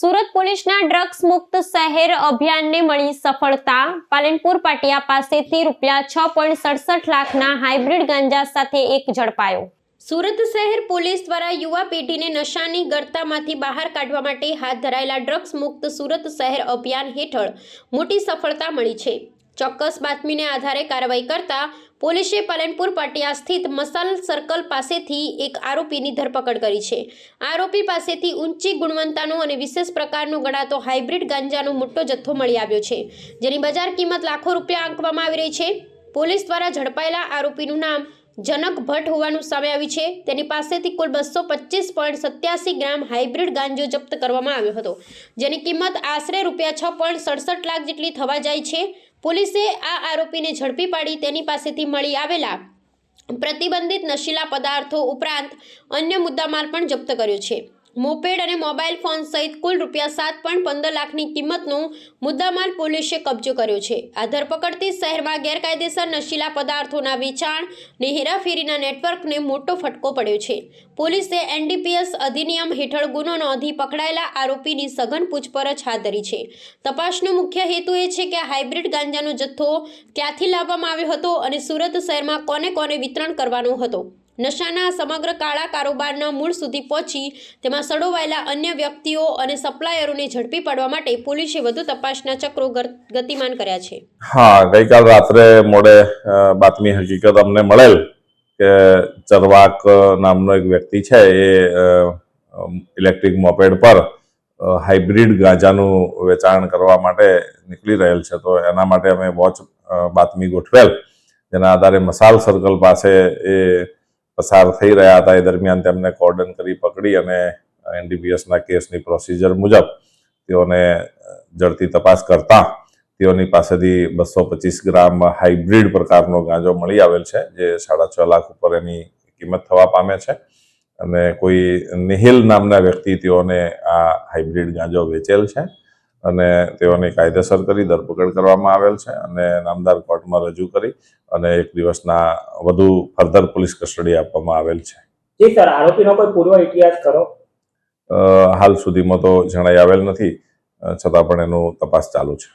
સુરત પોલીસના ડ્રગ્સ મુક્ત શહેર અભિયાનને મળી સફળતા। પાલનપુર પાટિયા પાસેથી ₹6.67 લાખના હાઇબ્રિડ ગાંજા સાથે એક ઝડપાયો। સુરત શહેર પોલીસ દ્વારા યુવા પેઢીને નશાની ગર્તામાંથી બહાર કાઢવા માટે હાથ ધરાયેલા ડ્રગ્સ મુક્ત સુરત શહેર અભિયાન હેઠળ મોટી સફળતા મળી છે। ચોક્કસ બાતમીને આધારે કાર્યવાહી કરતા પોલીસે પાલનપુર પાટિયા સ્થિત મસાલ સર્કલ પાસેથી એક આરોપીની ધરપકડ કરી છે। આરોપી પાસેથી ઊંચી ગુણવત્તાનો અને વિશેષ પ્રકારનો ગણાતો હાઇબ્રિડ ગાંજાનો મોટો જથ્થો મળી આવ્યો છે, જેની બજાર કિંમત લાખો રૂપિયા આંકવામાં આવી રહી છે। પોલીસ દ્વારા ઝડપાયેલા આરોપીનું નામ જનક ભટ્ટ હોવાનું સામે આવ્યું છે। તેની પાસેથી કુલ 225.87 ગ્રામ હાઇબ્રિડ ગાંજો જપ્ત કરવામાં આવ્યો હતો, જેની કિંમત આશરે ₹6.67 લાખ જેટલી થવા જાય છે। પોલીસે આ આરોપીને ઝડપી પાડી તેની પાસેથી મળી આવેલા પ્રતિબંધિત નશીલા પદાર્થો ઉપરાંત અન્ય મુદ્દામાલ પણ જપ્ત કર્યો છે। મોપેડ અને મોબાઈલ ફોન સહિત કુલ ₹7.15 લાખની કિંમતનો મુદ્દામાલ પોલીસે કબજો કર્યો છે। આ ધરપકડથી શહેરમાં ગેરકાયદેસર નશીલા પદાર્થોના વેચાણ અને હેરાફેરીના નેટવર્કને મોટો ફટકો પડ્યો છે। પોલીસે NDPS અધિનિયમ હેઠળ ગુનો નોંધી પકડાયેલા આરોપીની સઘન પૂછપરછ હાથ ધરી છે। તપાસનો મુખ્ય હેતુ એ છે કે હાઇબ્રિડ ગાંજાનો જથ્થો ક્યાંથી લાવવામાં આવ્યો હતો અને સુરત શહેરમાં કોને કોને વિતરણ કરવાનો હતો। નશાના સમગ્ર કાળા કારોબારના મૂળ સુધી પહોંચી તેમાં સડોવાયેલા અન્ય વ્યક્તિઓ અને સપ્લાયરોને ઝડપી પાડવા માટે પોલીસે વધુ તપાસના ચક્રો ગતિમાન કર્યા છે। હા, ગઈકાલ રાત્રે મોડે બાતમી હકીકત અમને મળેલ કે ચરવાક નામનો એક વ્યક્તિ છે એ ઇલેક્ટ્રિક મોપેડ પર હાઇબ્રિડ ગાંજાનું વેચાણ કરવા માટે નીકળી રહેલ છે, તો એના માટે અમે વોચ બાતમી ગોઠવેલ, જેના આધારે મસાલ સર્કલ પાસે એ પસાર થઈ રહ્યા હતા। એ દરમિયાન તેમને કોર્ડન કરી પકડી અને NDPSના કેસની પ્રોસિજર મુજબ તેઓને ઝડપી તપાસ કરતા તેઓની પાસેથી 225 ગ્રામ હાઇબ્રિડ પ્રકારનો ગાંજો મળી આવેલ છે, જે 6.5 લાખ ઉપર એની કિંમત થવા પામે છે। અને કોઈ નિહિલ નામના વ્યક્તિ તેઓને આ હાઇબ્રિડ ગાંજો વેચેલ છે અને તેઓની કાયદેસર કરી ધરપકડ કરવામાં આવેલ છે અને નામદાર કોર્ટમાં રજૂ કરી અને 1 દિવસના વધુ ફર્ધર પોલીસ કસ્ટડી આપવામાં આવેલ છે। જી સર, આરોપીનો કોઈ પૂર્વ ઇતિહાસ ખરો? હાલ સુધીમાં તો જણાઈ આવેલ નથી, છતાં પણ એનું તપાસ ચાલુ છે।